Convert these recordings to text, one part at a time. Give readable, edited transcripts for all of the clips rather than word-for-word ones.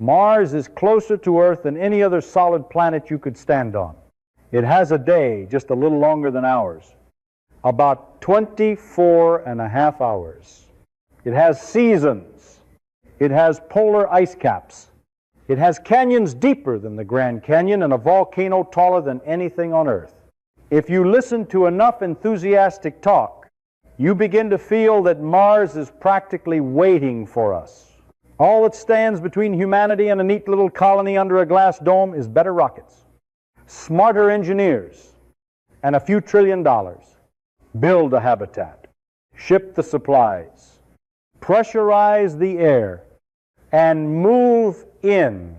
Mars is closer to Earth than any other solid planet you could stand on. It has a day just a little longer than ours, about 24.5 hours. It has seasons. It has polar ice caps. It has canyons deeper than the Grand Canyon and a volcano taller than anything on Earth. If you listen to enough enthusiastic talk, you begin to feel that Mars is practically waiting for us. All that stands between humanity and a neat little colony under a glass dome is better rockets, smarter engineers, and a few $1 trillion. Build a habitat, ship the supplies, pressurize the air, and move in.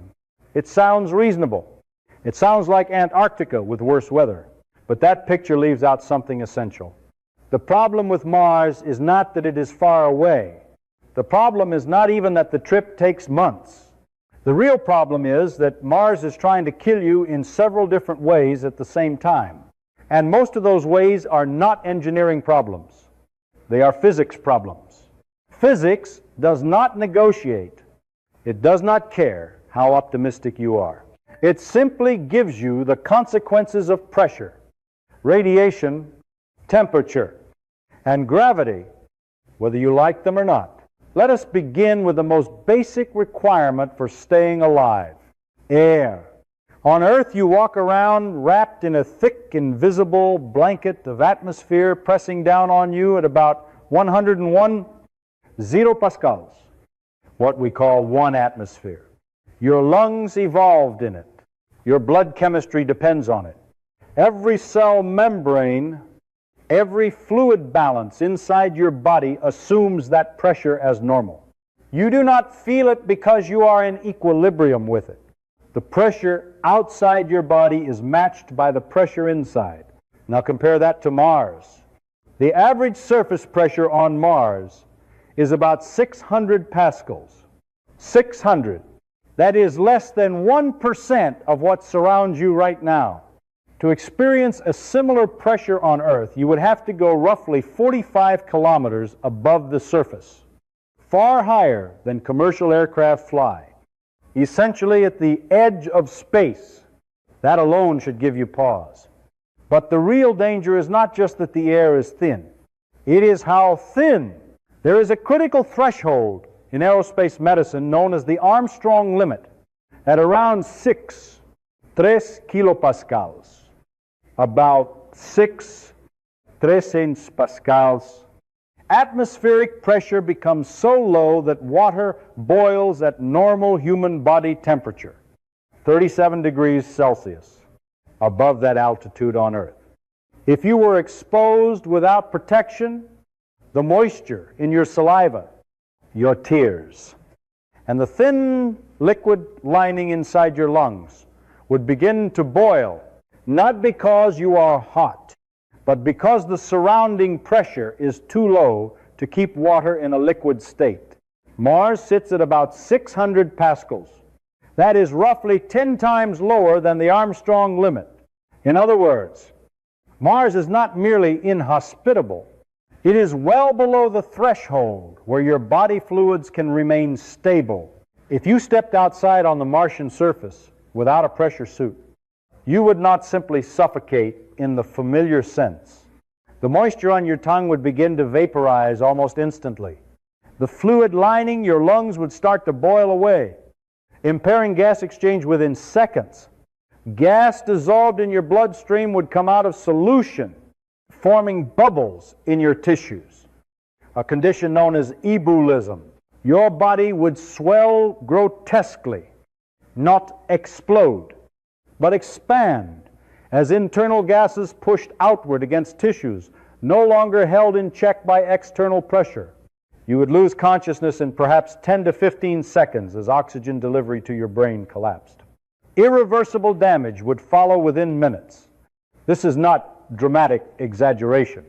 It sounds reasonable. It sounds like Antarctica with worse weather. But that picture leaves out something essential. The problem with Mars is not that it is far away. The problem is not even that the trip takes months. The real problem is that Mars is trying to kill you in several different ways at the same time. And most of those ways are not engineering problems. They are physics problems. Physics does not negotiate. It does not care how optimistic you are. It simply gives you the consequences of pressure, radiation, temperature, and gravity, whether you like them or not. Let us begin with the most basic requirement for staying alive: air. On Earth, you walk around wrapped in a thick, invisible blanket of atmosphere pressing down on you at about 101 pascals, what we call one atmosphere. Your lungs evolved in it. Your blood chemistry depends on it. Every cell membrane, every fluid balance inside your body assumes that pressure as normal. You do not feel it because you are in equilibrium with it. The pressure outside your body is matched by the pressure inside. Now compare that to Mars. The average surface pressure on Mars is about 600 pascals. 600. That is less than 1% of what surrounds you right now. To experience a similar pressure on Earth, you would have to go roughly 45 kilometers above the surface, far higher than commercial aircraft fly, essentially at the edge of space. That alone should give you pause. But the real danger is not just that the air is thin. It is how thin. There is a critical threshold in aerospace medicine known as the Armstrong limit at around 3 kilopascals, about 13 pascals. Atmospheric pressure becomes so low that water boils at normal human body temperature, 37 degrees Celsius, above that altitude on Earth. If you were exposed without protection, the moisture in your saliva, your tears, and the thin liquid lining inside your lungs would begin to boil, not because you are hot, but because the surrounding pressure is too low to keep water in a liquid state. Mars sits at about 600 pascals. That is roughly 10 times lower than the Armstrong limit. In other words, Mars is not merely inhospitable. It is well below the threshold where your body fluids can remain stable. If you stepped outside on the Martian surface without a pressure suit, you would not simply suffocate in the familiar sense. The moisture on your tongue would begin to vaporize almost instantly. The fluid lining your lungs would start to boil away, impairing gas exchange within seconds. Gas dissolved in your bloodstream would come out of solution, forming bubbles in your tissues, a condition known as ebullism. Your body would swell grotesquely, not explode, but expand as internal gases pushed outward against tissues, no longer held in check by external pressure. You would lose consciousness in perhaps 10 to 15 seconds as oxygen delivery to your brain collapsed. Irreversible damage would follow within minutes. This is not dramatic exaggeration.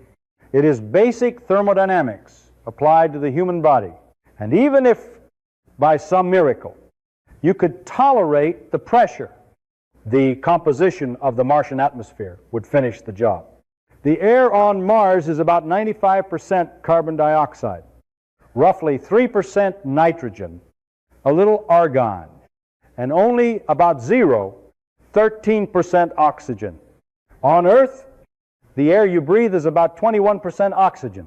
It is basic thermodynamics applied to the human body. And even if, by some miracle, you could tolerate the pressure, the composition of the Martian atmosphere would finish the job. The air on Mars is about 95% carbon dioxide, roughly 3% nitrogen, a little argon, and only about 13% oxygen. On Earth, the air you breathe is about 21% oxygen.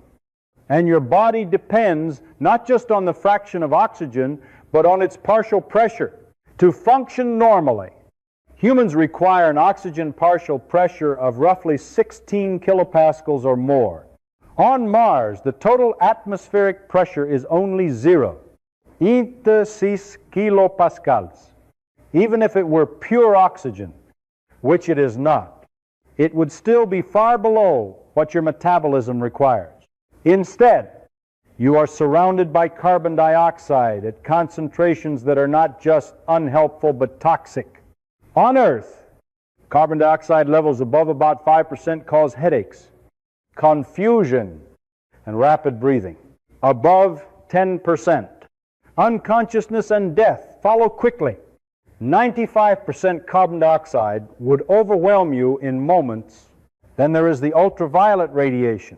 And your body depends not just on the fraction of oxygen, but on its partial pressure. To function normally, humans require an oxygen partial pressure of roughly 16 kilopascals or more. On Mars, the total atmospheric pressure is only 0, 6 kilopascals. Even if it were pure oxygen, which it is not, it would still be far below what your metabolism requires. Instead, you are surrounded by carbon dioxide at concentrations that are not just unhelpful but toxic. On Earth, carbon dioxide levels above about 5% cause headaches, confusion, and rapid breathing. Above 10%, unconsciousness and death follow quickly. 95% carbon dioxide would overwhelm you in moments. Then there is the ultraviolet radiation.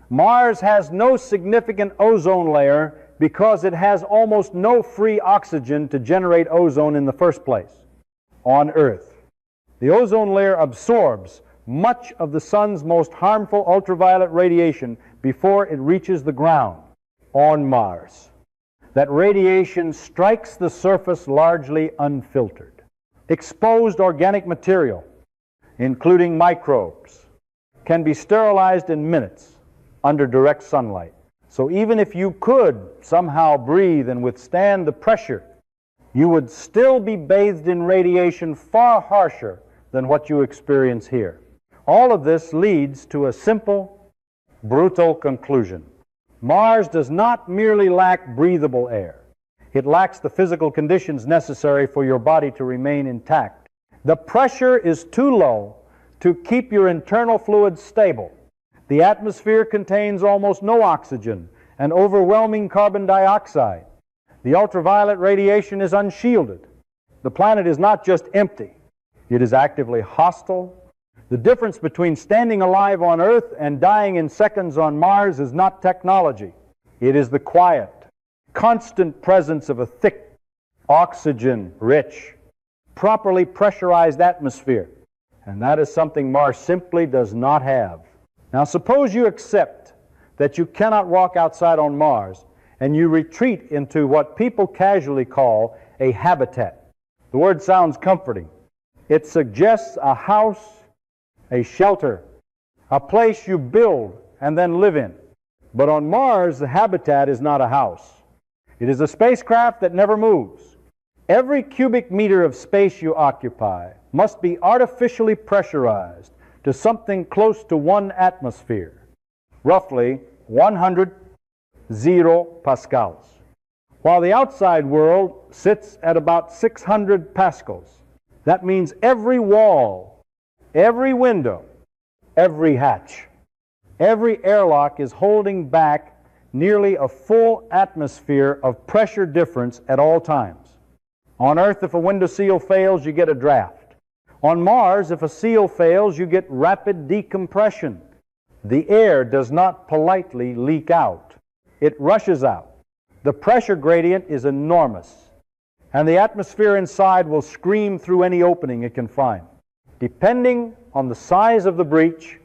Mars has no significant ozone layer because it has almost no free oxygen to generate ozone in the first place. On Earth, the ozone layer absorbs much of the sun's most harmful ultraviolet radiation before it reaches the ground. On Mars, that radiation strikes the surface largely unfiltered. Exposed organic material, including microbes, can be sterilized in minutes under direct sunlight. So even if you could somehow breathe and withstand the pressure, you would still be bathed in radiation far harsher than what you experience here. All of this leads to a simple, brutal conclusion. Mars does not merely lack breathable air. It lacks the physical conditions necessary for your body to remain intact. The pressure is too low to keep your internal fluids stable. The atmosphere contains almost no oxygen and overwhelming carbon dioxide. The ultraviolet radiation is unshielded. The planet is not just empty, it is actively hostile. The difference between standing alive on Earth and dying in seconds on Mars is not technology. It is the quiet, constant presence of a thick, oxygen-rich, properly pressurized atmosphere. And that is something Mars simply does not have. Now suppose you accept that you cannot walk outside on Mars and you retreat into what people casually call a habitat. The word sounds comforting. It suggests a house, a shelter, a place you build and then live in. But on Mars, the habitat is not a house. It is a spacecraft that never moves. Every cubic meter of space you occupy must be artificially pressurized to something close to 1 atmosphere, roughly 100 pascals, while the outside world sits at about 600 pascals. That means every wall, every window, every hatch, every airlock is holding back nearly a full atmosphere of pressure difference at all times. On Earth, if a window seal fails, you get a draft. On Mars, if a seal fails, you get rapid decompression. The air does not politely leak out. It rushes out. The pressure gradient is enormous, and the atmosphere inside will scream through any opening it can find. Depending on the size of the breach,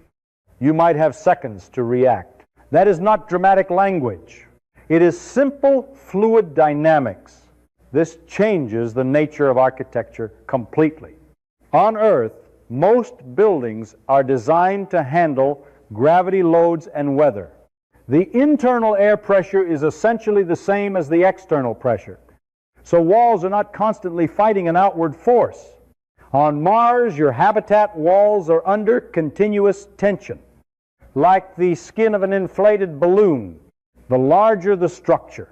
you might have seconds to react. That is not dramatic language. It is simple fluid dynamics. This changes the nature of architecture completely. On Earth, most buildings are designed to handle gravity loads and weather. The internal air pressure is essentially the same as the external pressure, so walls are not constantly fighting an outward force. On Mars, your habitat walls are under continuous tension. Like the skin of an inflated balloon, the larger the structure,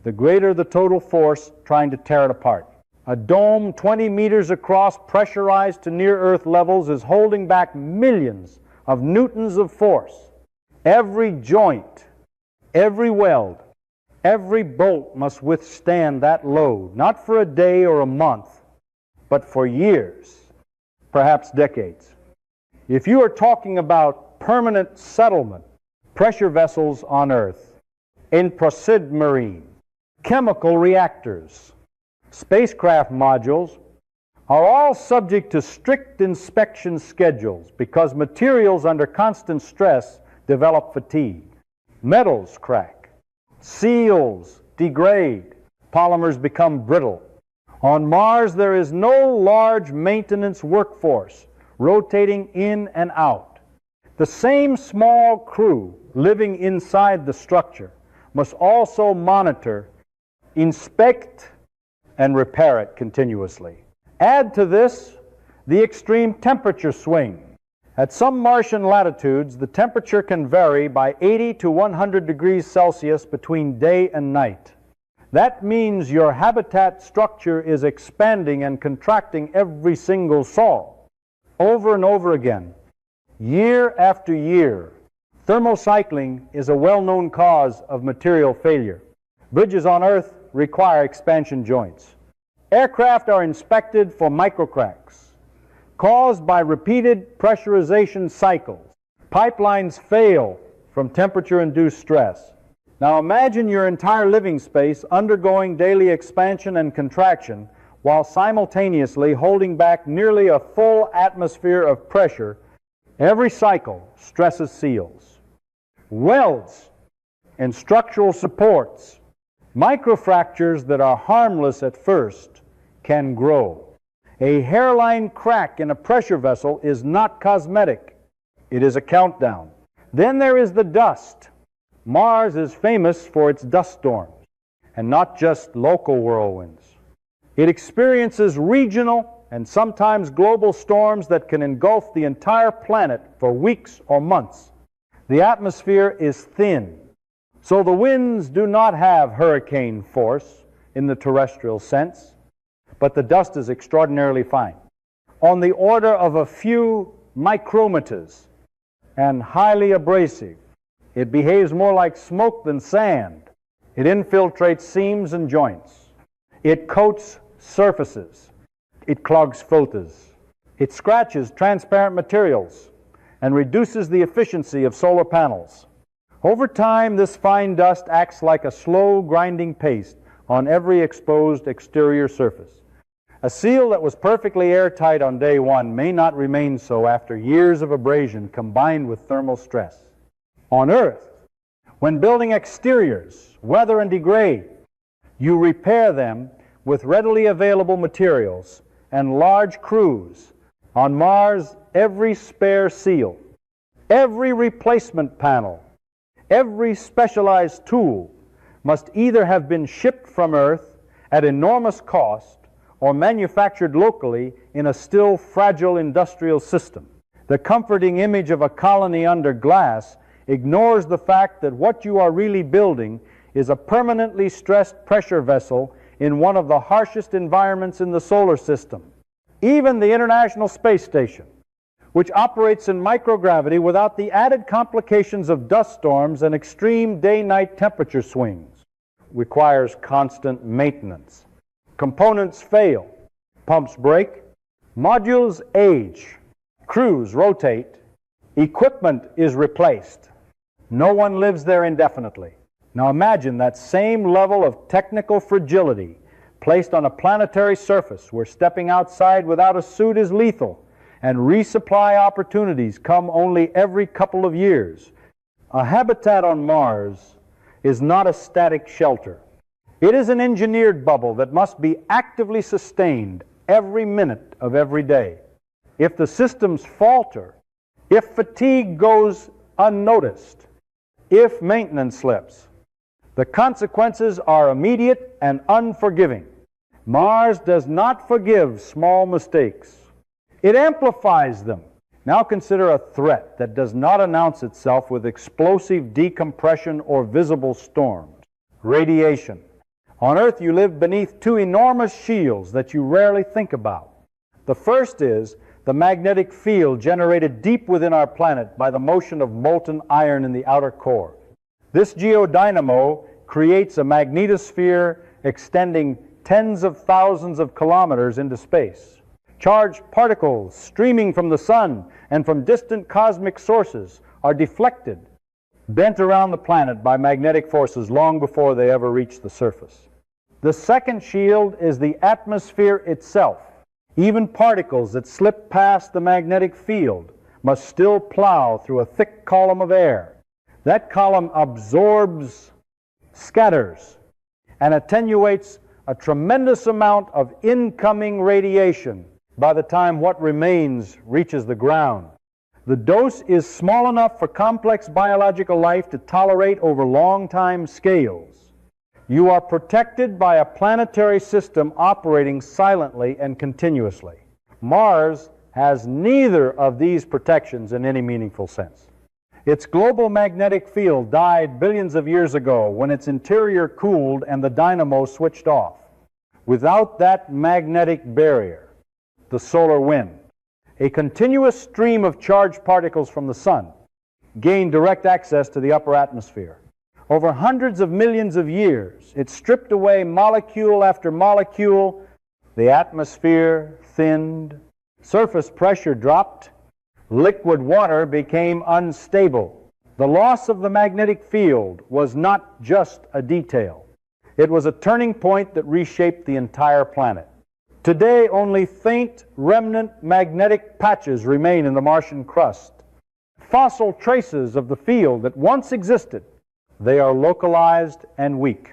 the greater the total force trying to tear it apart. A dome 20 meters across, pressurized to near-Earth levels, is holding back millions of newtons of force. Every joint, every weld, every bolt must withstand that load, not for a day or a month, but for years, perhaps decades. If you are talking about permanent settlement, pressure vessels on Earth, in Procid Marine, chemical reactors, spacecraft modules are all subject to strict inspection schedules because materials under constant stress develop fatigue. Metals crack, seals degrade, polymers become brittle. On Mars, there is no large maintenance workforce rotating in and out. The same small crew living inside the structure must also monitor, inspect, and repair it continuously. Add to this the extreme temperature swing. At some Martian latitudes, the temperature can vary by 80 to 100 degrees Celsius between day and night. That means your habitat structure is expanding and contracting every single sol, over and over again, year after year. Thermocycling is a well-known cause of material failure. Bridges on Earth require expansion joints. Aircraft are inspected for microcracks caused by repeated pressurization cycles. Pipelines fail from temperature-induced stress. Now imagine your entire living space undergoing daily expansion and contraction while simultaneously holding back nearly a full atmosphere of pressure. Every cycle stresses seals, welds, and structural supports. Microfractures that are harmless at first can grow. A hairline crack in a pressure vessel is not cosmetic. It is a countdown. Then there is the dust. Mars is famous for its dust storms, and not just local whirlwinds. It experiences regional and sometimes global storms that can engulf the entire planet for weeks or months. The atmosphere is thin, so the winds do not have hurricane force in the terrestrial sense, but the dust is extraordinarily fine, on the order of a few micrometers, and highly abrasive. It behaves more like smoke than sand. It infiltrates seams and joints. It coats surfaces. It clogs filters. It scratches transparent materials and reduces the efficiency of solar panels. Over time, this fine dust acts like a slow grinding paste on every exposed exterior surface. A seal that was perfectly airtight on day one may not remain so after years of abrasion combined with thermal stress. On Earth, when building exteriors, weather and degrade, you repair them with readily available materials and large crews. On Mars, every spare seal, every replacement panel, every specialized tool must either have been shipped from Earth at enormous cost or manufactured locally in a still fragile industrial system. The comforting image of a colony under glass ignores the fact that what you are really building is a permanently stressed pressure vessel in one of the harshest environments in the solar system. Even the International Space Station, which operates in microgravity without the added complications of dust storms and extreme day-night temperature swings, requires constant maintenance. Components fail, pumps break, modules age, crews rotate, equipment is replaced. No one lives there indefinitely. Now imagine that same level of technical fragility placed on a planetary surface where stepping outside without a suit is lethal and resupply opportunities come only every couple of years. A habitat on Mars is not a static shelter. It is an engineered bubble that must be actively sustained every minute of every day. If the systems falter, if fatigue goes unnoticed, if maintenance slips, the consequences are immediate and unforgiving. Mars does not forgive small mistakes. It amplifies them. Now consider a threat that does not announce itself with explosive decompression or visible storms. Radiation. On Earth, you live beneath two enormous shields that you rarely think about. The first is the magnetic field generated deep within our planet by the motion of molten iron in the outer core. This geodynamo creates a magnetosphere extending tens of thousands of kilometers into space. Charged particles streaming from the sun and from distant cosmic sources are deflected, bent around the planet by magnetic forces long before they ever reach the surface. The second shield is the atmosphere itself. Even particles that slip past the magnetic field must still plow through a thick column of air. That column absorbs, scatters, and attenuates a tremendous amount of incoming radiation by the time what remains reaches the ground. The dose is small enough for complex biological life to tolerate over long time scales. You are protected by a planetary system operating silently and continuously. Mars has neither of these protections in any meaningful sense. Its global magnetic field died billions of years ago when its interior cooled and the dynamo switched off. Without that magnetic barrier, the solar wind, a continuous stream of charged particles from the sun gained direct access to the upper atmosphere. Over hundreds of millions of years, it stripped away molecule after molecule. The atmosphere thinned, surface pressure dropped, liquid water became unstable. The loss of the magnetic field was not just a detail. It was a turning point that reshaped the entire planet. Today, only faint remnant magnetic patches remain in the Martian crust. Fossil traces of the field that once existed. They are localized and weak,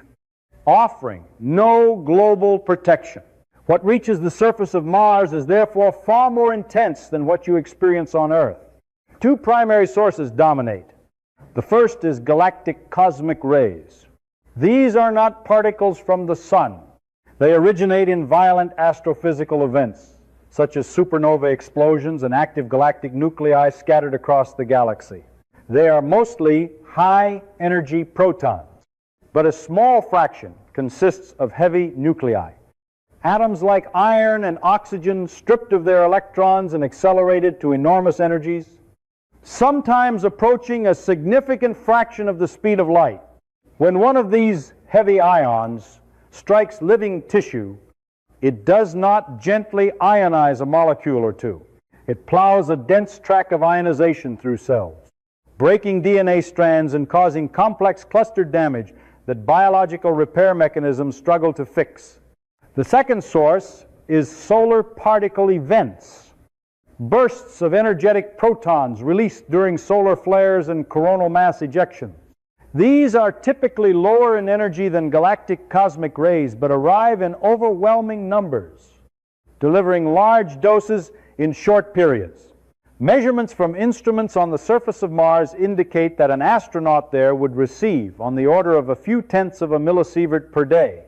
offering no global protection. What reaches the surface of Mars is therefore far more intense than what you experience on Earth. Two primary sources dominate. The first is galactic cosmic rays. These are not particles from the sun. They originate in violent astrophysical events, such as supernova explosions and active galactic nuclei scattered across the galaxy. They are mostly high-energy protons, but a small fraction consists of heavy nuclei. Atoms like iron and oxygen stripped of their electrons and accelerated to enormous energies, sometimes approaching a significant fraction of the speed of light. When one of these heavy ions strikes living tissue, it does not gently ionize a molecule or two. It plows a dense track of ionization through cells, breaking DNA strands and causing complex clustered damage that biological repair mechanisms struggle to fix. The second source is solar particle events, bursts of energetic protons released during solar flares and coronal mass ejections. These are typically lower in energy than galactic cosmic rays, but arrive in overwhelming numbers, delivering large doses in short periods. Measurements from instruments on the surface of Mars indicate that an astronaut there would receive on the order of a few tenths of a millisievert per day,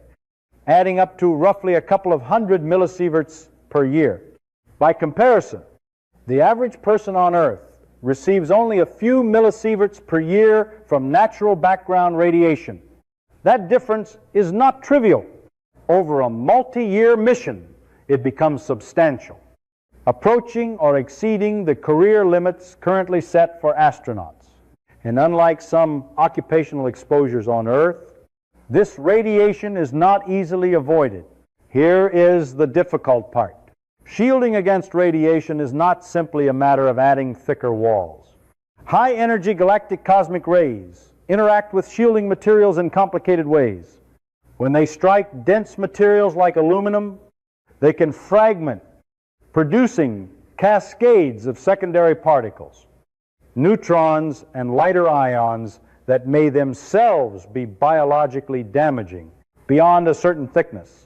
adding up to roughly a couple of hundred millisieverts per year. By comparison, the average person on Earth receives only a few millisieverts per year from natural background radiation. That difference is not trivial. Over a multi-year mission, it becomes substantial, approaching or exceeding the career limits currently set for astronauts. And unlike some occupational exposures on Earth, this radiation is not easily avoided. Here is the difficult part. Shielding against radiation is not simply a matter of adding thicker walls. High-energy galactic cosmic rays interact with shielding materials in complicated ways. When they strike dense materials like aluminum, they can fragment, producing cascades of secondary particles, neutrons and lighter ions that may themselves be biologically damaging beyond a certain thickness.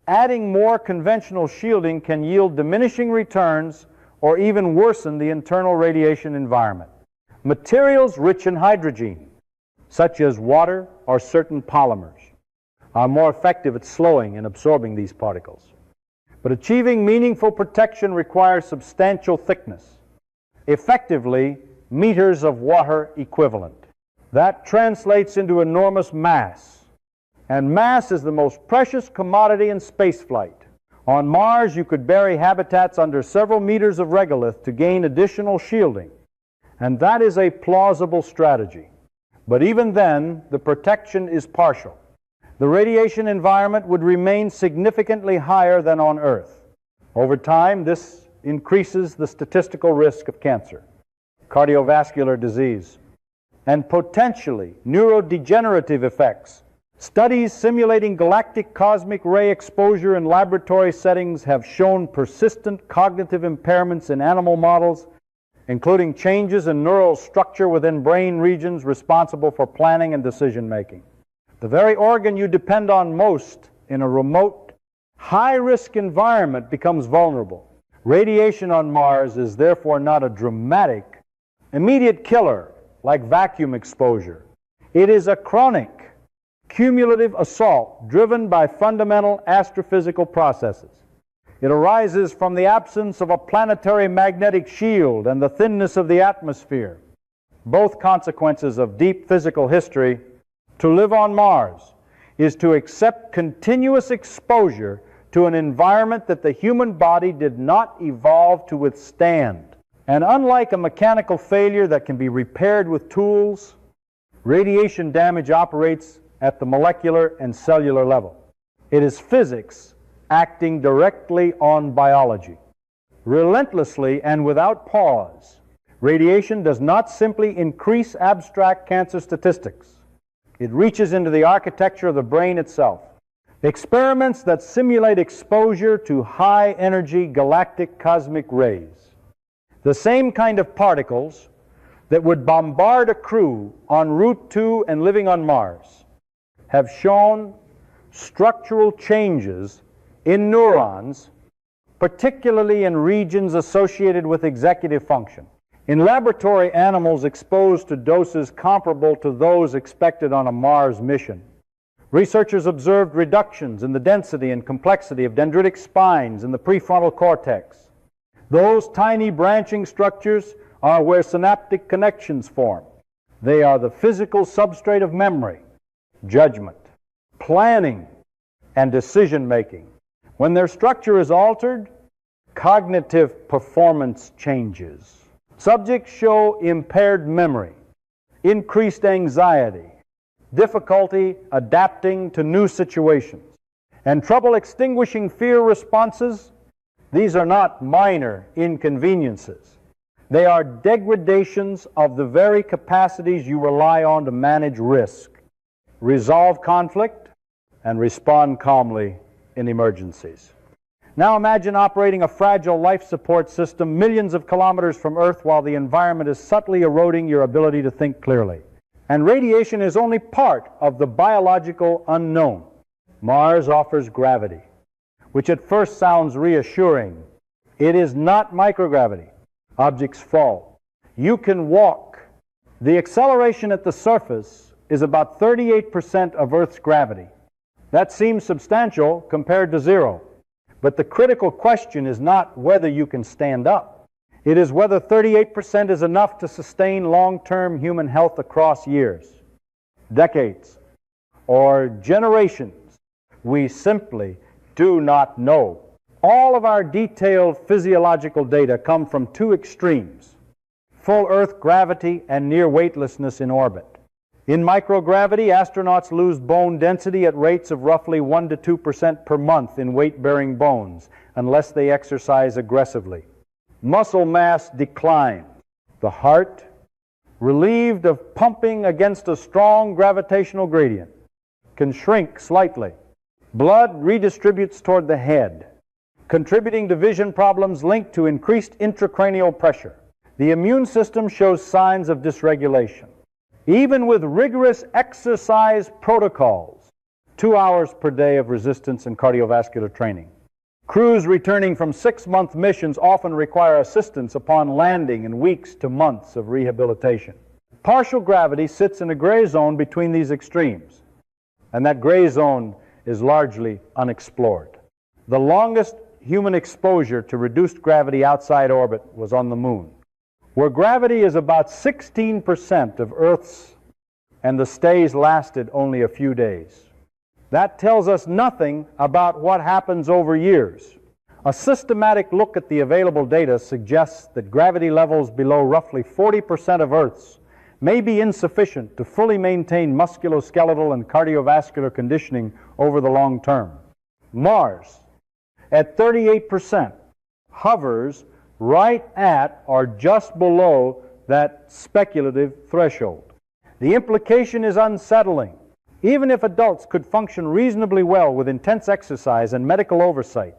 Adding more conventional shielding can yield diminishing returns or even worsen the internal radiation environment. Materials rich in hydrogen, such as water or certain polymers, are more effective at slowing and absorbing these particles. But achieving meaningful protection requires substantial thickness, effectively meters of water equivalent. That translates into enormous mass. And mass is the most precious commodity in spaceflight. On Mars, you could bury habitats under several meters of regolith to gain additional shielding. And that is a plausible strategy. But even then, the protection is partial. The radiation environment would remain significantly higher than on Earth. Over time, this increases the statistical risk of cancer, cardiovascular disease, and potentially neurodegenerative effects Studies simulating galactic cosmic ray exposure in laboratory settings have shown persistent cognitive impairments in animal models, including changes in neural structure within brain regions responsible for planning and decision-making. The very organ you depend on most in a remote, high-risk environment becomes vulnerable. Radiation on Mars is therefore not a dramatic, immediate killer like vacuum exposure. It is a chronic, cumulative assault driven by fundamental astrophysical processes. It arises from the absence of a planetary magnetic shield and the thinness of the atmosphere, both consequences of deep physical history. To live on Mars is to accept continuous exposure to an environment that the human body did not evolve to withstand. And unlike a mechanical failure that can be repaired with tools, radiation damage operates at the molecular and cellular level. It is physics acting directly on biology. Relentlessly and without pause, radiation does not simply increase abstract cancer statistics. It reaches into the architecture of the brain itself. Experiments that simulate exposure to high-energy galactic cosmic rays, the same kind of particles that would bombard a crew en route to and living on Mars, have shown structural changes in neurons, particularly in regions associated with executive function. In laboratory animals exposed to doses comparable to those expected on a Mars mission, researchers observed reductions in the density and complexity of dendritic spines in the prefrontal cortex. Those tiny branching structures are where synaptic connections form. They are the physical substrate of memory, judgment, planning, and decision-making. When their structure is altered, cognitive performance changes. Subjects show impaired memory, increased anxiety, difficulty adapting to new situations, and trouble extinguishing fear responses. These are not minor inconveniences. They are degradations of the very capacities you rely on to manage risk, resolve conflict, and respond calmly in emergencies. Now imagine operating a fragile life support system millions of kilometers from Earth while the environment is subtly eroding your ability to think clearly. And radiation is only part of the biological unknown. Mars offers gravity, which at first sounds reassuring. It is not microgravity. Objects fall. You can walk. The acceleration at the surface is about 38% of Earth's gravity. That seems substantial compared to zero. But the critical question is not whether you can stand up. It is whether 38% is enough to sustain long-term human health across years, decades, or generations. We simply do not know. All of our detailed physiological data come from two extremes: full Earth gravity and near weightlessness in orbit. In microgravity, astronauts lose bone density at rates of roughly 1 to 2% per month in weight-bearing bones, unless they exercise aggressively. Muscle mass declines. The heart, relieved of pumping against a strong gravitational gradient, can shrink slightly. Blood redistributes toward the head, contributing to vision problems linked to increased intracranial pressure. The immune system shows signs of dysregulation. Even with rigorous exercise protocols, 2 hours per day of resistance and cardiovascular training. Crews returning from 6-month missions often require assistance upon landing and weeks to months of rehabilitation. Partial gravity sits in a gray zone between these extremes, and that gray zone is largely unexplored. The longest human exposure to reduced gravity outside orbit was on the Moon, where gravity is about 16% of Earth's, and the stays lasted only a few days. That tells us nothing about what happens over years. A systematic look at the available data suggests that gravity levels below roughly 40% of Earth's may be insufficient to fully maintain musculoskeletal and cardiovascular conditioning over the long term. Mars, at 38%, hovers right at or just below that speculative threshold. The implication is unsettling. Even if adults could function reasonably well with intense exercise and medical oversight,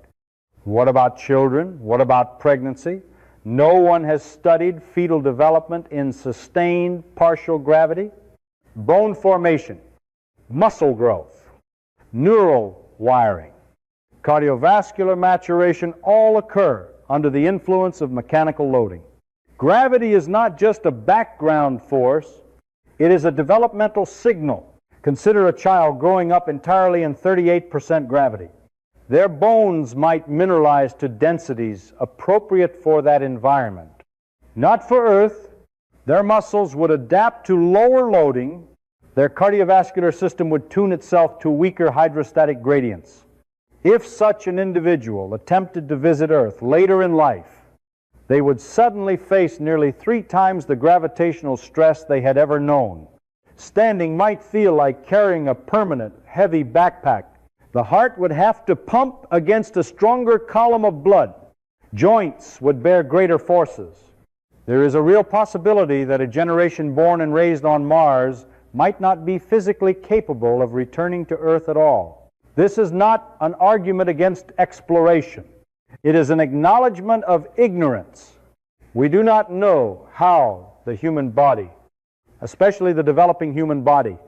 what about children? What about pregnancy? No one has studied fetal development in sustained partial gravity. Bone formation, muscle growth, neural wiring, cardiovascular maturation all occur under the influence of mechanical loading. Gravity is not just a background force, it is a developmental signal. Consider a child growing up entirely in 38% gravity. Their bones might mineralize to densities appropriate for that environment. Not for Earth. Their muscles would adapt to lower loading. Their cardiovascular system would tune itself to weaker hydrostatic gradients. If such an individual attempted to visit Earth later in life, they would suddenly face nearly 3 times the gravitational stress they had ever known. Standing might feel like carrying a permanent, heavy backpack. The heart would have to pump against a stronger column of blood. Joints would bear greater forces. There is a real possibility that a generation born and raised on Mars might not be physically capable of returning to Earth at all. This is not an argument against exploration. It is an acknowledgement of ignorance. We do not know how the human body, especially the developing human body,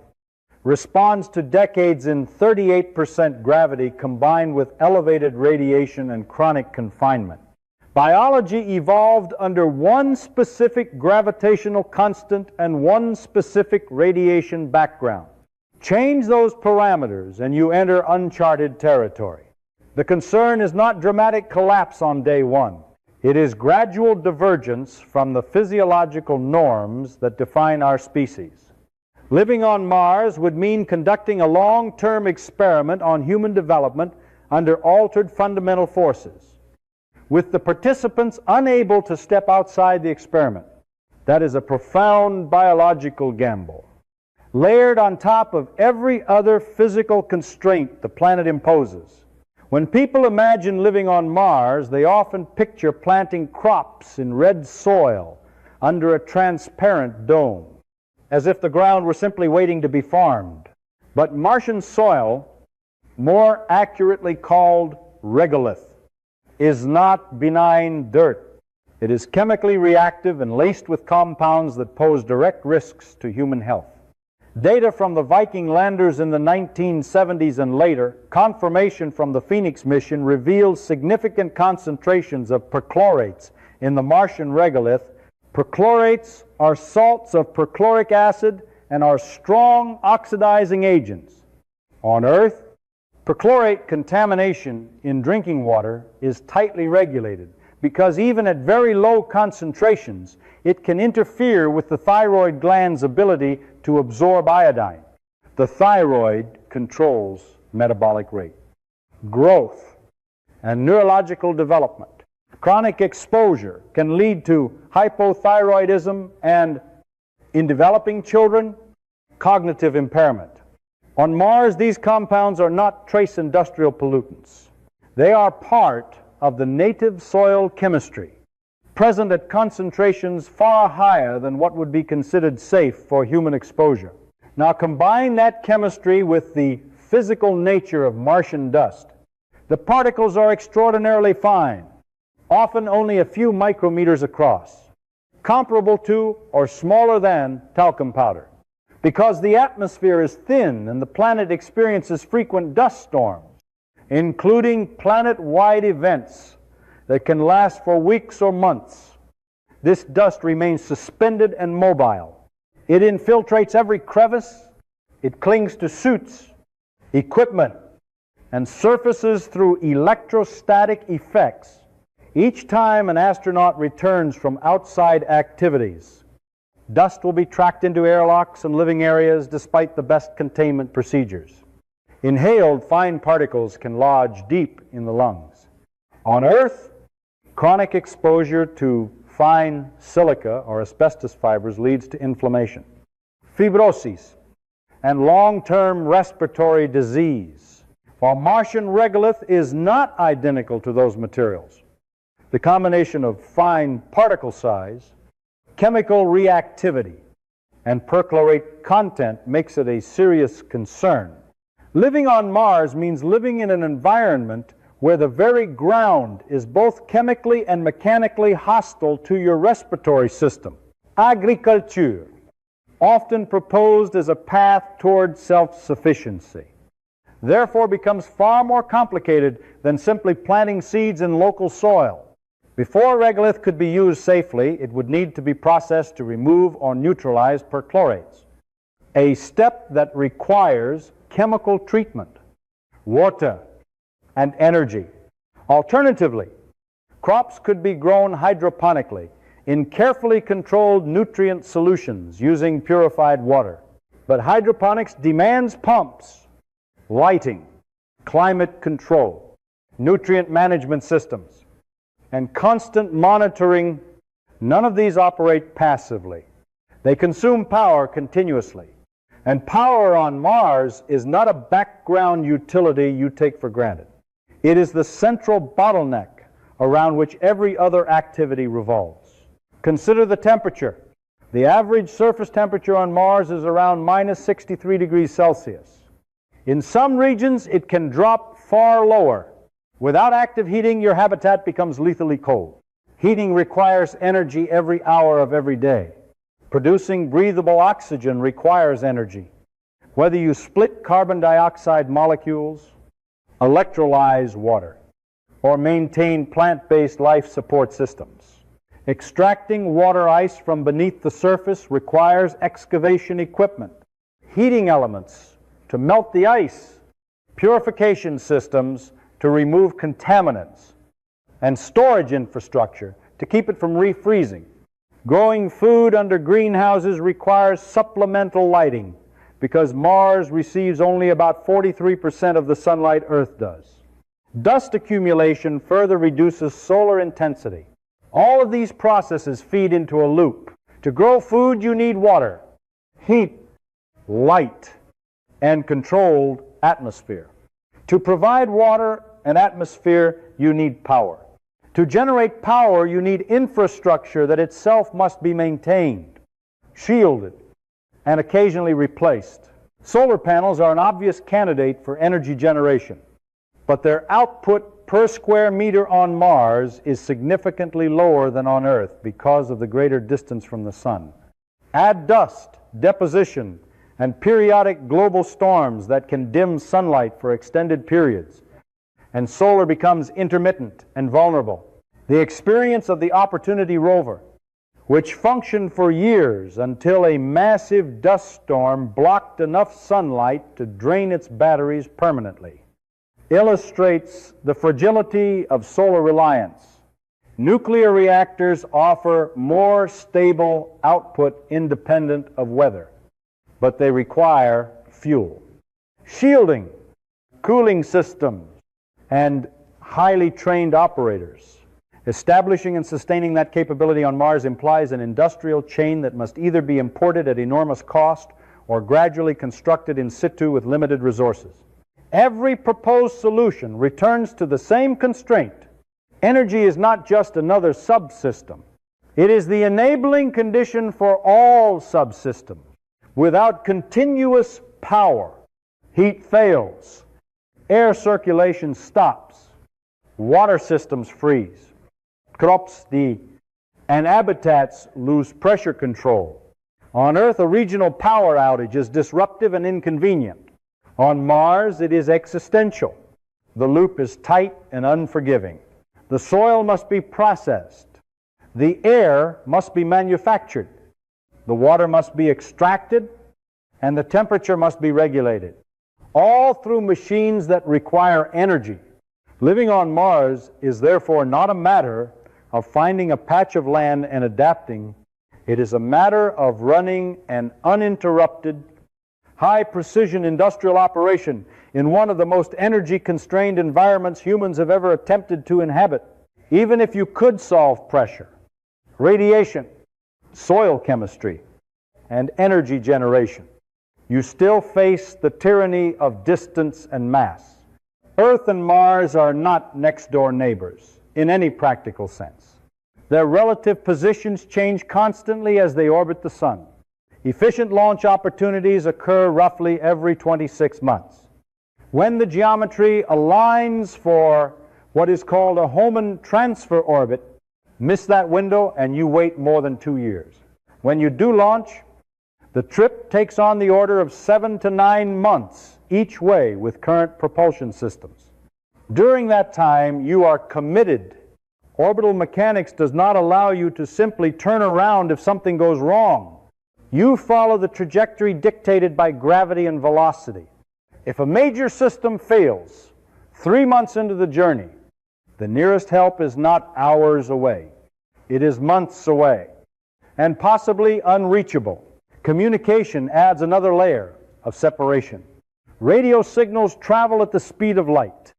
responds to decades in 38% gravity combined with elevated radiation and chronic confinement. Biology evolved under one specific gravitational constant and one specific radiation background. Change those parameters and you enter uncharted territory. The concern is not dramatic collapse on day one. It is gradual divergence from the physiological norms that define our species. Living on Mars would mean conducting a long-term experiment on human development under altered fundamental forces, with the participants unable to step outside the experiment. That is a profound biological gamble, layered on top of every other physical constraint the planet imposes. When people imagine living on Mars, they often picture planting crops in red soil under a transparent dome, as if the ground were simply waiting to be farmed. But Martian soil, more accurately called regolith, is not benign dirt. It is chemically reactive and laced with compounds that pose direct risks to human health. Data from the Viking landers in the 1970s and later, confirmation from the Phoenix mission, reveals significant concentrations of perchlorates in the Martian regolith. Perchlorates are salts of perchloric acid and are strong oxidizing agents. On Earth, perchlorate contamination in drinking water is tightly regulated because even at very low concentrations, it can interfere with the thyroid gland's ability to absorb iodine. The thyroid controls metabolic rate, growth, and neurological development. Chronic exposure can lead to hypothyroidism and, in developing children, cognitive impairment. On Mars, these compounds are not trace industrial pollutants. They are part of the native soil chemistry, present at concentrations far higher than what would be considered safe for human exposure. Now combine that chemistry with the physical nature of Martian dust. The particles are extraordinarily fine, often only a few micrometers across, comparable to or smaller than talcum powder. Because the atmosphere is thin and the planet experiences frequent dust storms, including planet-wide events that can last for weeks or months, this dust remains suspended and mobile. It infiltrates every crevice, it clings to suits, equipment, and surfaces through electrostatic effects each time an astronaut returns from outside activities. Dust will be tracked into airlocks and living areas despite the best containment procedures. Inhaled fine particles can lodge deep in the lungs. On Earth, chronic exposure to fine silica or asbestos fibers leads to inflammation, fibrosis, and long-term respiratory disease. While Martian regolith is not identical to those materials, the combination of fine particle size, chemical reactivity, and perchlorate content makes it a serious concern. Living on Mars means living in an environment where the very ground is both chemically and mechanically hostile to your respiratory system. Agriculture, often proposed as a path toward self-sufficiency, therefore becomes far more complicated than simply planting seeds in local soil. Before regolith could be used safely, it would need to be processed to remove or neutralize perchlorates, a step that requires chemical treatment, water, and energy. Alternatively, crops could be grown hydroponically in carefully controlled nutrient solutions using purified water. But hydroponics demands pumps, lighting, climate control, nutrient management systems, and constant monitoring. None of these operate passively. They consume power continuously. And power on Mars is not a background utility you take for granted. It is the central bottleneck around which every other activity revolves. Consider the temperature. The average surface temperature on Mars is around minus 63 degrees Celsius. In some regions, it can drop far lower. Without active heating, your habitat becomes lethally cold. Heating requires energy every hour of every day. Producing breathable oxygen requires energy. Whether you split carbon dioxide molecules, electrolyze water, or maintain plant-based life support systems. Extracting water ice from beneath the surface requires excavation equipment, heating elements to melt the ice, purification systems to remove contaminants, and storage infrastructure to keep it from refreezing. Growing food under greenhouses requires supplemental lighting because Mars receives only about 43% of the sunlight Earth does. Dust accumulation further reduces solar intensity. All of these processes feed into a loop. To grow food, you need water, heat, light, and controlled atmosphere. To provide water and atmosphere, you need power. To generate power, you need infrastructure that itself must be maintained, shielded, and occasionally replaced. Solar panels are an obvious candidate for energy generation, but their output per square meter on Mars is significantly lower than on Earth because of the greater distance from the sun. Add dust, deposition, and periodic global storms that can dim sunlight for extended periods, and solar becomes intermittent and vulnerable. The experience of the Opportunity rover, which functioned for years until a massive dust storm blocked enough sunlight to drain its batteries permanently, illustrates the fragility of solar reliance. Nuclear reactors offer more stable output independent of weather, but they require fuel. Shielding, cooling systems, and highly trained operators. Establishing and sustaining that capability on Mars implies an industrial chain that must either be imported at enormous cost or gradually constructed in situ with limited resources. Every proposed solution returns to the same constraint. Energy is not just another subsystem. It is the enabling condition for all subsystems. Without continuous power, heat fails, air circulation stops, water systems freeze, crops and habitats lose pressure control. On Earth, a regional power outage is disruptive and inconvenient. On Mars, it is existential. The loop is tight and unforgiving. The soil must be processed. The air must be manufactured. The water must be extracted, and the temperature must be regulated, all through machines that require energy. Living on Mars is therefore not a matter of finding a patch of land and adapting. It is a matter of running an uninterrupted, high-precision industrial operation in one of the most energy-constrained environments humans have ever attempted to inhabit. Even if you could solve pressure, radiation, soil chemistry, and energy generation, you still face the tyranny of distance and mass. Earth and Mars are not next-door neighbors in any practical sense. Their relative positions change constantly as they orbit the sun. Efficient launch opportunities occur roughly every 26 months. When the geometry aligns for what is called a Hohmann transfer orbit, miss that window and you wait more than 2 years. When you do launch, the trip takes on the order of 7 to 9 months each way with current propulsion systems. During that time, you are committed. Orbital mechanics does not allow you to simply turn around if something goes wrong. You follow the trajectory dictated by gravity and velocity. If a major system fails 3 months into the journey, the nearest help is not hours away. It is months away, and possibly unreachable. Communication adds another layer of separation. Radio signals travel at the speed of light,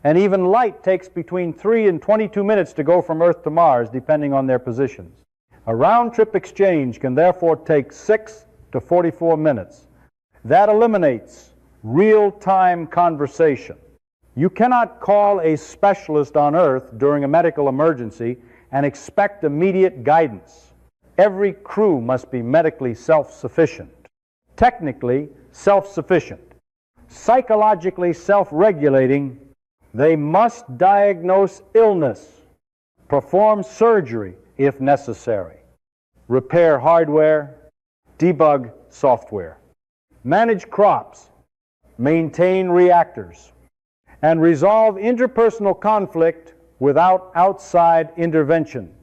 and even light takes between 3 and 22 minutes to go from Earth to Mars, depending on their positions. A round-trip exchange can therefore take 6 to 44 minutes. That eliminates real-time conversation. You cannot call a specialist on Earth during a medical emergency and expect immediate guidance. Every crew must be medically self-sufficient, technically self-sufficient, psychologically self-regulating. They must diagnose illness, perform surgery if necessary, repair hardware, debug software, manage crops, maintain reactors, and resolve interpersonal conflict without outside intervention.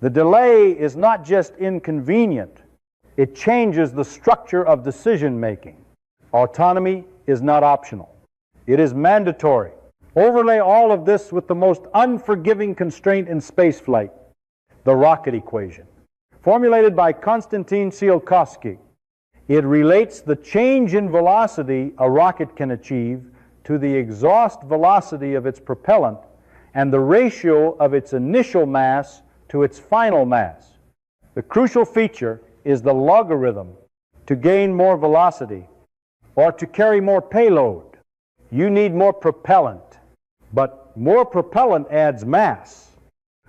The delay is not just inconvenient, it changes the structure of decision-making. Autonomy is not optional. It is mandatory. Overlay all of this with the most unforgiving constraint in spaceflight, the rocket equation. Formulated by Konstantin Tsiolkovsky, it relates the change in velocity a rocket can achieve to the exhaust velocity of its propellant and the ratio of its initial mass to its final mass. The crucial feature is the logarithm. To gain more velocity or to carry more payload, you need more propellant. But more propellant adds mass,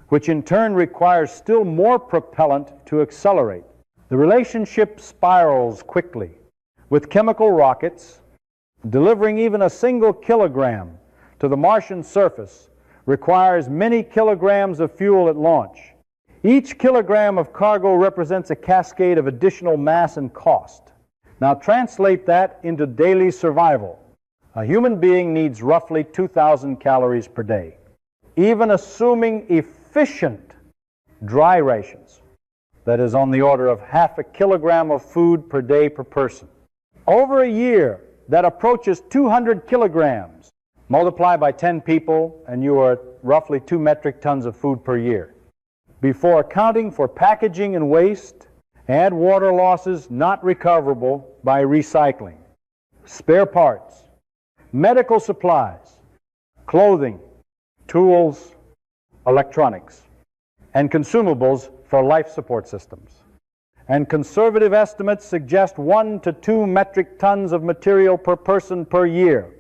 which in turn requires still more propellant to accelerate. The relationship spirals quickly. With chemical rockets, delivering even a single kilogram to the Martian surface requires many kilograms of fuel at launch. Each kilogram of cargo represents a cascade of additional mass and cost. Now translate that into daily survival. A human being needs roughly 2,000 calories per day. Even assuming efficient dry rations, that is on the order of half a kilogram of food per day per person. Over a year, that approaches 200 kilograms. Multiply by 10 people, and you are at roughly 2 metric tons of food per year. Before accounting for packaging and waste, add water losses not recoverable by recycling, spare parts, medical supplies, clothing, tools, electronics, and consumables for life support systems. And conservative estimates suggest 1 to 2 metric tons of material per person per year,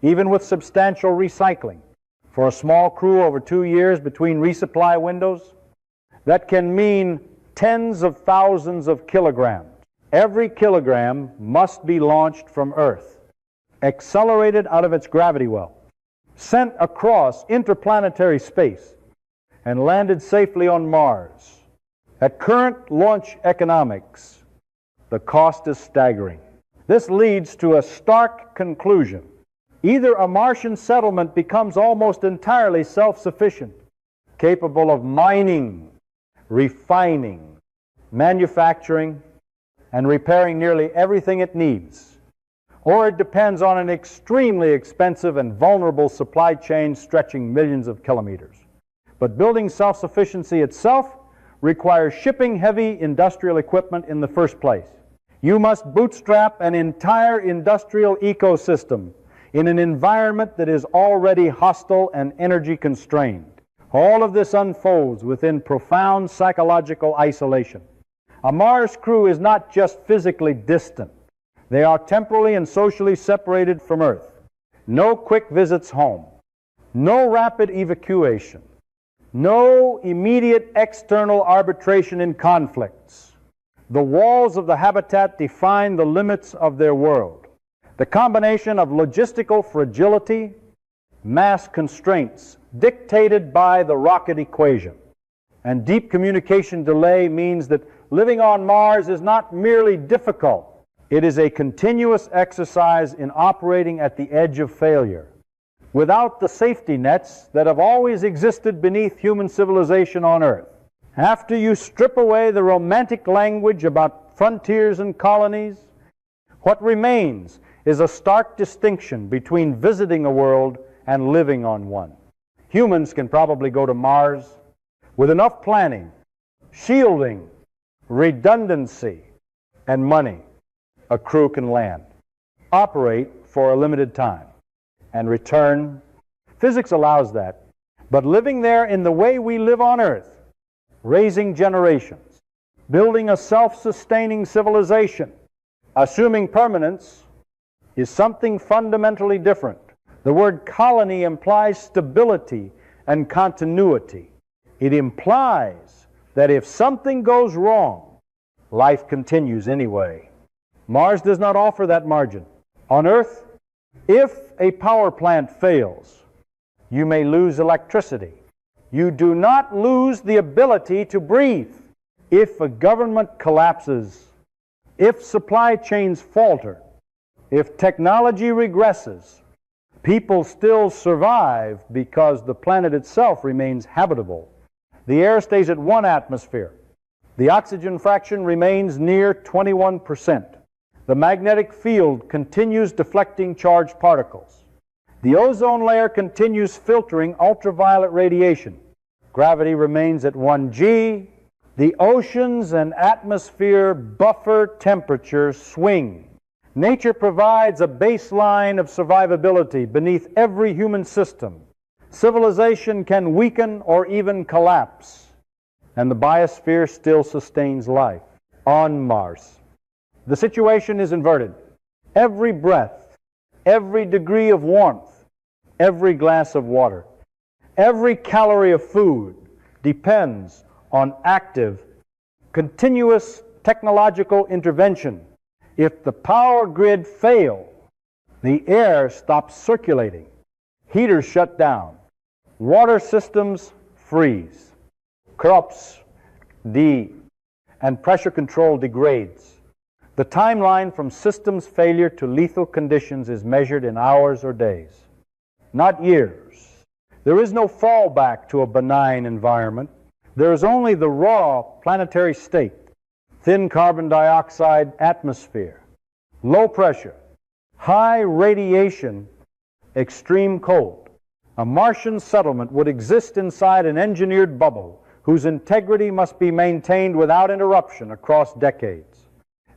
even with substantial recycling. For a small crew over 2 years between resupply windows, that can mean tens of thousands of kilograms. Every kilogram must be launched from Earth, accelerated out of its gravity well, sent across interplanetary space, and landed safely on Mars. At current launch economics, the cost is staggering. This leads to a stark conclusion. Either a Martian settlement becomes almost entirely self-sufficient, capable of mining, refining, manufacturing, and repairing nearly everything it needs, or it depends on an extremely expensive and vulnerable supply chain stretching millions of kilometers. But building self-sufficiency itself requires shipping heavy industrial equipment in the first place. You must bootstrap an entire industrial ecosystem in an environment that is already hostile and energy constrained. All of this unfolds within profound psychological isolation. A Mars crew is not just physically distant. They are temporally and socially separated from Earth. No quick visits home. No rapid evacuation. No immediate external arbitration in conflicts. The walls of the habitat define the limits of their world. The combination of logistical fragility, mass constraints dictated by the rocket equation, and deep communication delay means that living on Mars is not merely difficult, it is a continuous exercise in operating at the edge of failure, without the safety nets that have always existed beneath human civilization on Earth. After you strip away the romantic language about frontiers and colonies, what remains is a stark distinction between visiting a world and living on one. Humans can probably go to Mars with enough planning, shielding, redundancy, and money. A crew can land, operate for a limited time, and return. Physics allows that. But living there in the way we live on Earth, raising generations, building a self-sustaining civilization, assuming permanence, is something fundamentally different. The word colony implies stability and continuity. It implies that if something goes wrong, life continues anyway. Mars does not offer that margin. On Earth, if a power plant fails, you may lose electricity. You do not lose the ability to breathe. If a government collapses, if supply chains falter, if technology regresses, people still survive because the planet itself remains habitable. The air stays at 1 atmosphere. The oxygen fraction remains near 21%. The magnetic field continues deflecting charged particles. The ozone layer continues filtering ultraviolet radiation. Gravity remains at 1 g. The oceans and atmosphere buffer temperature swing. Nature provides a baseline of survivability beneath every human system. Civilization can weaken or even collapse, and the biosphere still sustains life. On Mars, the situation is inverted. Every breath, every degree of warmth, every glass of water, every calorie of food depends on active, continuous technological intervention. If the power grid fails, the air stops circulating, heaters shut down, water systems freeze, crops and pressure control degrades. The timeline from systems failure to lethal conditions is measured in hours or days, not years. There is no fallback to a benign environment. There is only the raw planetary state, thin carbon dioxide atmosphere, low pressure, high radiation, extreme cold. A Martian settlement would exist inside an engineered bubble whose integrity must be maintained without interruption across decades.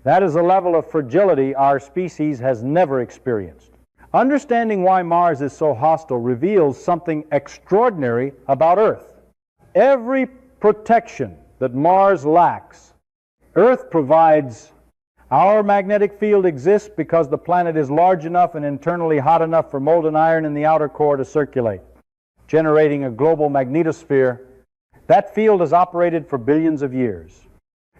That is a level of fragility our species has never experienced. Understanding why Mars is so hostile reveals something extraordinary about Earth. Every protection that Mars lacks, Earth provides. Our magnetic field exists because the planet is large enough and internally hot enough for molten iron in the outer core to circulate, generating a global magnetosphere. That field has operated for billions of years,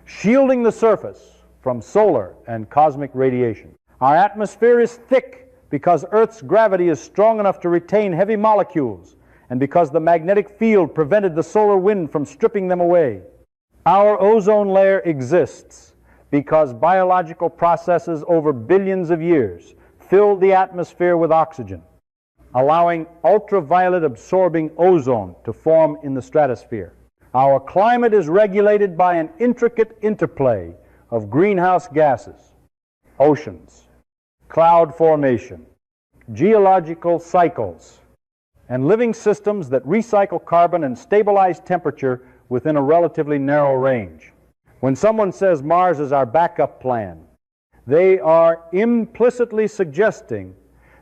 shielding the surface from solar and cosmic radiation. Our atmosphere is thick because Earth's gravity is strong enough to retain heavy molecules and because the magnetic field prevented the solar wind from stripping them away. Our ozone layer exists because biological processes over billions of years filled the atmosphere with oxygen, allowing ultraviolet absorbing ozone to form in the stratosphere. Our climate is regulated by an intricate interplay of greenhouse gases, oceans, cloud formation, geological cycles, and living systems that recycle carbon and stabilize temperature within a relatively narrow range. When someone says Mars is our backup plan, they are implicitly suggesting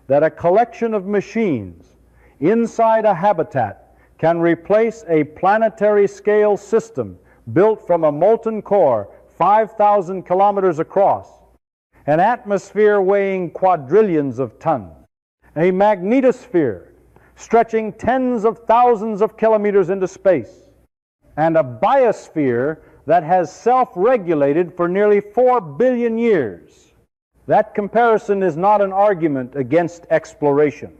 that a collection of machines inside a habitat can replace a planetary scale system built from a molten core 5,000 kilometers across, an atmosphere weighing quadrillions of tons, a magnetosphere stretching tens of thousands of kilometers into space, and a biosphere that has self-regulated for nearly 4 billion years. That comparison is not an argument against exploration.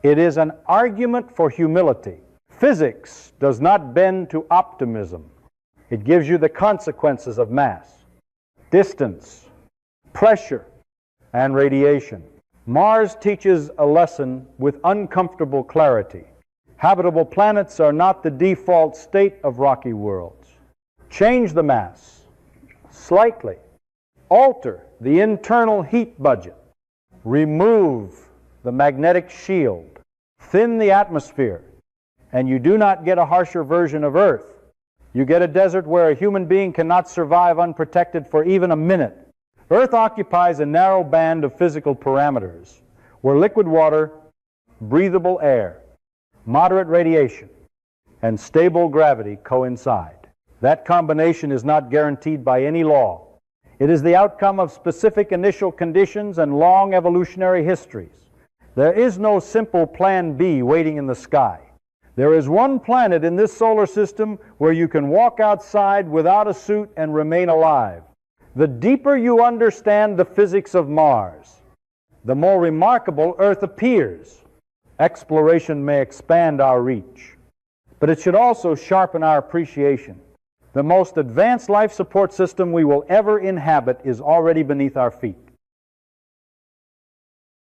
It is an argument for humility. Physics does not bend to optimism. It gives you the consequences of mass, distance, pressure, and radiation. Mars teaches a lesson with uncomfortable clarity. Habitable planets are not the default state of rocky worlds. Change the mass slightly. Alter the internal heat budget. Remove the magnetic shield. Thin the atmosphere. And you do not get a harsher version of Earth. You get a desert where a human being cannot survive unprotected for even a minute. Earth occupies a narrow band of physical parameters where liquid water, breathable air, moderate radiation, and stable gravity coincide. That combination is not guaranteed by any law. It is the outcome of specific initial conditions and long evolutionary histories. There is no simple plan B waiting in the sky. There is one planet in this solar system where you can walk outside without a suit and remain alive. The deeper you understand the physics of Mars, the more remarkable Earth appears. Exploration may expand our reach, but it should also sharpen our appreciation. The most advanced life support system we will ever inhabit is already beneath our feet.